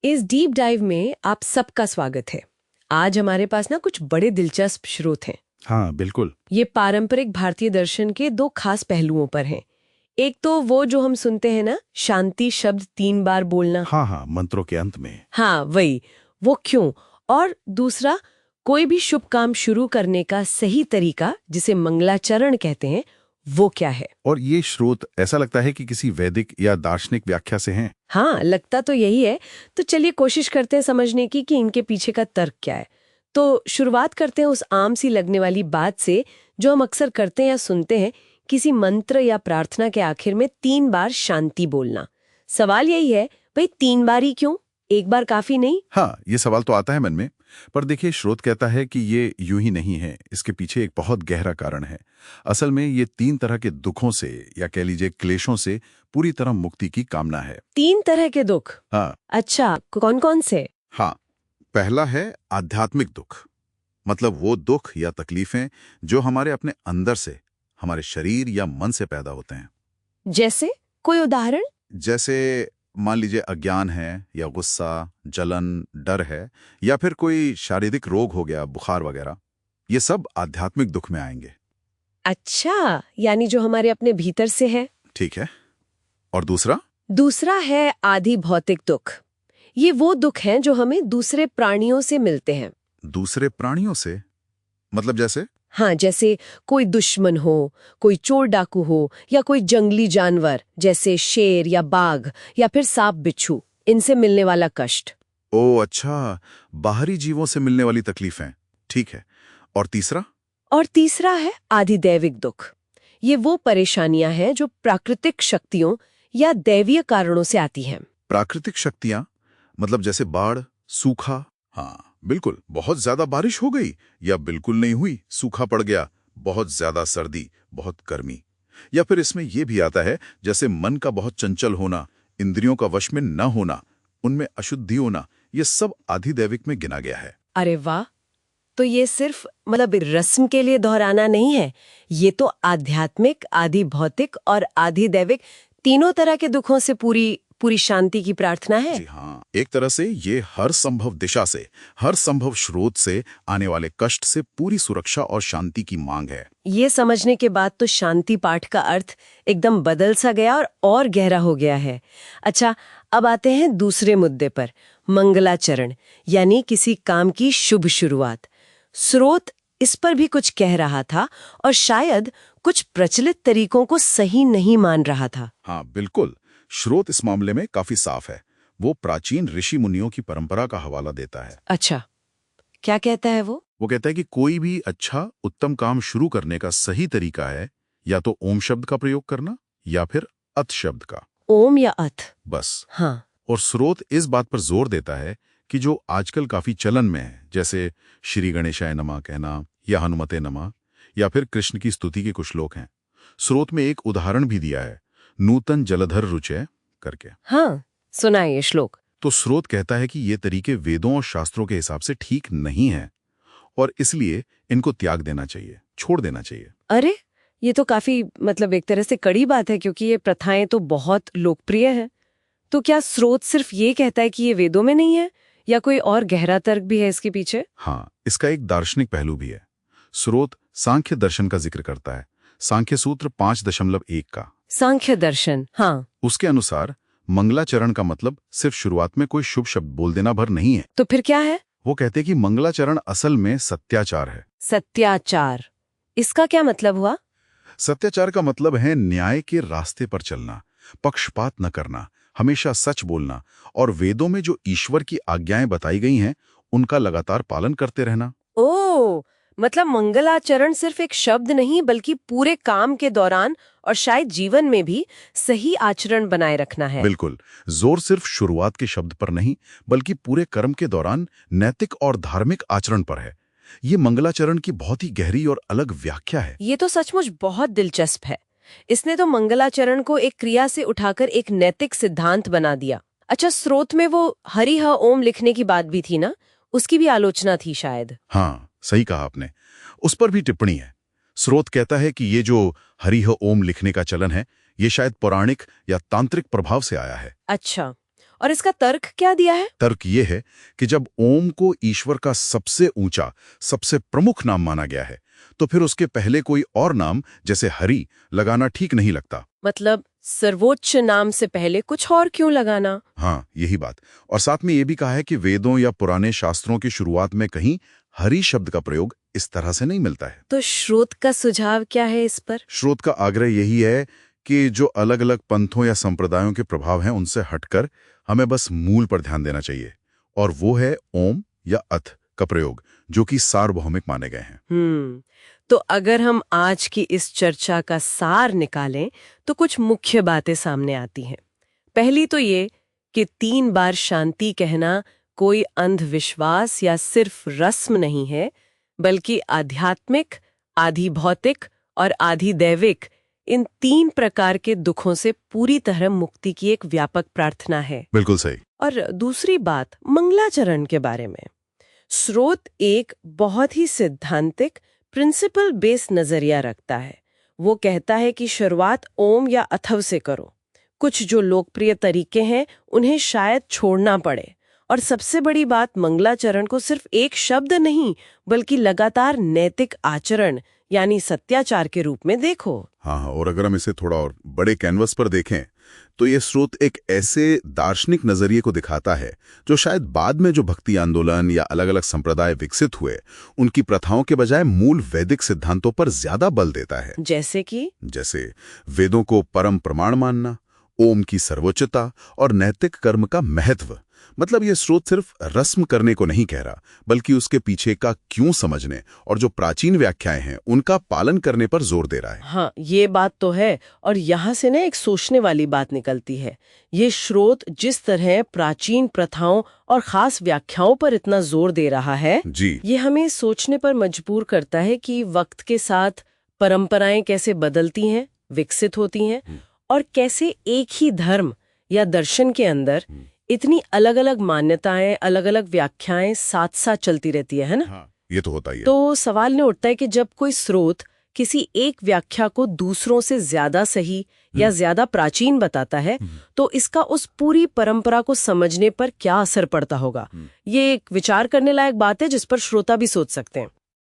इस deep dive में आप सबका स्वागत है। आज हमारे पास ना कुछ बड़े दिलचस्प स्रोत हैं। हाँ बिल्कुल। ये पारंपरिक भारतीय दर्शन के दो खास पहलुओं पर हैं। एक तो वो जो हम सुनते हैं ना, शांति शब्द 3 बार बोलना। हाँ हाँ, मंत्रों के अंत में। हाँ वही, वो क्यों। और दूसरा, कोई भी शुभ काम शुरू करने का सही तरीका, जिसे मंगलाचरण कहते हैं, वो क्या है। और ये स्रोत ऐसा लगता है कि किसी वैदिक या दार्शनिक व्याख्या से हैं। हाँ, लगता तो यही है। तो चलिए कोशिश करते हैं समझने की कि इनके पीछे का तर्क क्या है। तो शुरुआत करते हैं उस आम सी लगने वाली बात से जो हम अक्सर करते हैं या सुनते हैं, किसी मंत्र या प्रार्थना के आखिर में 3 बार शांति बोलना। सवाल यही है, भाई 3 बार ही क्यों, एक बार काफी नहीं? हाँ, ये सवाल तो आता है मन में। पर देखिए, स्रोत कहता है कि ये यूं ही नहीं है, इसके पीछे एक बहुत गहरा कारण है। असल में ये 3 तरह के दुखों से या कह लीजिए क्लेशों से पूरी तरह मुक्ति की कामना है। 3 तरह के दुख? हाँ। अच्छा, कौन कौन से? हाँ, पहला है आध्यात्मिक दुख। मतलब वो दुख या तकलीफें जो हमारे अपने अंदर से, हमारे शरीर या मन से पैदा होते हैं। जैसे कोई उदाहरण? जैसे मान लीजिए अज्ञान है या गुस्सा, जलन, डर है, या फिर कोई शारीरिक रोग हो गया, बुखार वगैरह। ये सब आध्यात्मिक दुख में आएंगे। अच्छा, यानी जो हमारे अपने भीतर से है। ठीक है। और दूसरा? दूसरा है आधि भौतिक दुख। ये वो दुख हैं जो हमें दूसरे प्राणियों से मिलते हैं। दूसरे प्राणियों से? मतलब जैसे? हाँ, जैसे कोई दुश्मन हो, कोई चोर डाकू हो, या कोई जंगली जानवर जैसे शेर या बाघ या फिर सांप बिच्छू, इनसे मिलने वाला कष्ट। ओ अच्छा, बाहरी जीवों से मिलने वाली तकलीफें। ठीक है। और तीसरा? और तीसरा है आधिदैविक दुख। ये वो परेशानियां हैं जो प्राकृतिक शक्तियों या दैवीय कारणों से आती हैं। प्राकृतिक शक्तियां? मतलब जैसे बाढ़, सूखा? हाँ बिल्कुल, बहुत ज्यादा बारिश हो गई या बिल्कुल नहीं हुई, सूखा पड़ गया, बहुत ज्यादा सर्दी, बहुत गर्मी। या फिर इसमें यह भी आता है जैसे मन का बहुत चंचल होना, इंद्रियों का वश में न होना, उनमें अशुद्धि होना। ये सब आधिदैविक में गिना गया है। अरे वाह! तो ये सिर्फ मतलब रस्म के लिए दोहराना नहीं है, ये तो आध्यात्मिक, आधि भौतिक और आधि दैविक तीनों तरह के दुखों से पूरी पूरी शांति की प्रार्थना है। जी हाँ, एक तरह से ये हर संभव दिशा से, हर संभव स्रोत से आने वाले कष्ट से पूरी सुरक्षा और शांति की मांग है। ये समझने के बाद तो शांति पाठ का अर्थ एकदम बदल सा गया और गहरा हो गया है। अच्छा, अब आते हैं दूसरे मुद्दे पर, मंगलाचरण, यानी किसी काम की शुभ शुरुआत। स्रोत इस पर भी कुछ कह रहा था और शायद कुछ प्रचलित तरीकों को सही नहीं मान रहा था। हाँ बिल्कुल, स्रोत इस मामले में काफी साफ है। वो प्राचीन ऋषि मुनियों की परंपरा का हवाला देता है। अच्छा, क्या कहता है वो? वो कहता है कि कोई भी अच्छा उत्तम काम शुरू करने का सही तरीका है या तो ओम शब्द का प्रयोग करना या फिर अत शब्द का। ओम या अथ? बस। हाँ। और स्रोत इस बात पर जोर देता है कि जो आजकल काफी चलन में है, जैसे श्री गणेशाय नमः कहना या हनुमते नमः या फिर कृष्ण की स्तुति के कुछ श्लोक हैं। स्रोत में एक उदाहरण भी दिया है, नूतन जलधर रुचय करके। हाँ, सुना है ये श्लोक। तो स्रोत कहता है कि ये तरीके वेदों और शास्त्रों के हिसाब से ठीक नहीं है और इसलिए इनको त्याग देना चाहिए, छोड़ देना चाहिए। अरे, ये तो काफी मतलब एक तरह से कड़ी बात है, क्योंकि ये प्रथाएं तो बहुत लोकप्रिय हैं। तो क्या स्रोत सिर्फ ये कहता है कि ये वेदों में नहीं है, या कोई और गहरा तर्क भी है इसके पीछे? हाँ, इसका एक दार्शनिक पहलू भी है। स्रोत सांख्य दर्शन का जिक्र करता है, सांख्य सूत्र 5.1 का। सांख्य दर्शन, हाँ। उसके अनुसार मंगलाचरण का मतलब सिर्फ शुरुआत में कोई शुभ शब्द बोल देना भर नहीं है। तो फिर क्या है? वो कहते हैं कि मंगलाचरण असल में सत्याचार है। सत्याचार, इसका क्या मतलब हुआ? सत्याचार का मतलब है न्याय के रास्ते पर चलना, पक्षपात न करना, हमेशा सच बोलना और वेदों में जो ईश्वर की आज्ञाएं बताई गई हैं उनका लगातार पालन करते रहना। ओ, मतलब मंगलाचरण सिर्फ एक शब्द नहीं, बल्कि पूरे काम के दौरान और शायद जीवन में भी सही आचरण बनाए रखना है। बिल्कुल, जोर सिर्फ शुरुआत के शब्द पर नहीं, बल्कि पूरे कर्म के दौरान नैतिक और धार्मिक आचरण पर है। ये मंगलाचरण की बहुत ही गहरी और अलग व्याख्या है। ये तो सचमुच बहुत दिलचस्प है। इसने तो मंगलाचरण को एक क्रिया से उठाकर एक नैतिक सिद्धांत बना दिया। अच्छा, स्रोत में वो हरि ह ओम लिखने की बात भी थी ना, उसकी भी आलोचना थी शायद। हाँ, सही कहा आपने। उस पर भी टिप्पणी है। स्रोत कहता है कि ये जो हरि ह ओम लिखने का चलन है, ये शायद पौराणिक या तांत्रिक प्रभाव से आया है। अच्छा, और इसका तर्क क्या दिया है? तर्क ये है कि जब ओम को ईश्वर का सबसे ऊंचा, सबसे प्रमुख नाम माना गया है, तो फिर उसके पहले कोई और नाम जैसे हरि लगाना ठीक नहीं लगता। मतलब सर्वोच्च नाम से पहले कुछ और क्यों लगाना? हाँ, यही बात। और साथ में ये भी कहा है कि वेदों या पुराने शास्त्रों की शुरुआत में कहीं हरि शब्द का प्रयोग इस तरह से नहीं मिलता है। तो स्रोत का सुझाव क्या है इस पर? स्रोत का आग्रह यही है कि जो अलग अलग पंथों या संप्रदायों के प्रभाव हैं उनसे हटकर हमें बस मूल पर ध्यान देना चाहिए, और वो है ओम या अथ का प्रयोग, जो कि सार्वभौमिक माने गए हैं। तो अगर हम आज की इस चर्चा का सार निकालें तो कुछ मुख्य बातें सामने आती हैं। पहली तो ये कि 3 बार शांति कहना कोई अंधविश्वास या सिर्फ रस्म नहीं है, बल्कि आध्यात्मिक, आधि भौतिक और आधि दैविक, इन 3 प्रकार के दुखों से पूरी तरह मुक्ति की एक व्यापक प्रार्थना है। बिल्कुल सही। और दूसरी बात मंगलाचरण के बारे में। स्रोत एक बहुत ही सिद्धांतिक, प्रिंसिपल बेस्ड नजरिया रखता है। वो कहता है कि शुरुआत ओम या अथव से करो। कुछ जो लोकप्रिय तरीके हैं उन्हें शायद छोड़ना पड़े। और सबसे बड़ी बात, मंगलाचरण को सिर्फ एक शब्द नहीं बल्कि लगातार नैतिक आचरण यानी सत्याचार के रूप में देखो। हाँ, और अगर हम इसे थोड़ा और बड़े कैनवस पर देखें तो ये स्रोत एक ऐसे दार्शनिक नजरिए को दिखाता है जो शायद बाद में जो भक्ति आंदोलन या अलग अलग संप्रदाय विकसित हुए उनकी प्रथाओं के बजाय मूल वैदिक सिद्धांतों पर ज्यादा बल देता है। जैसे वेदों को परम प्रमाण मानना, ओम की सर्वोच्चता और नैतिक कर्म का महत्व। मतलब ये स्रोत सिर्फ रस्म करने को नहीं कह रहा, बल्कि उसके पीछे का क्यों समझने और जो प्राचीन व्याख्याएं हैं उनका पालन करने पर जोर दे रहा है। हाँ, ये बात तो है। और यहाँ से ना एक सोचने वाली बात निकलती है। ये स्रोत जिस तरह प्राचीन प्रथाओं और खास व्याख्याओं पर इतना जोर दे रहा है जी, ये हमें सोचने पर मजबूर करता है कि वक्त के साथ परंपराएं कैसे बदलती हैं, विकसित होती हैं, और कैसे एक ही धर्म या दर्शन के अंदर इतनी अलग अलग मान्यताएं, अलग अलग व्याख्याएं साथ साथ चलती रहती है ना? हाँ, ये तो होता ही है। तो सवाल ने उठता है कि जब कोई स्रोत किसी एक व्याख्या को दूसरों से ज्यादा सही या ज्यादा प्राचीन बताता है तो इसका उस पूरी परंपरा को समझने पर क्या असर पड़ता होगा। ये एक विचार करने लायक बात है जिस पर श्रोता भी सोच सकते हैं।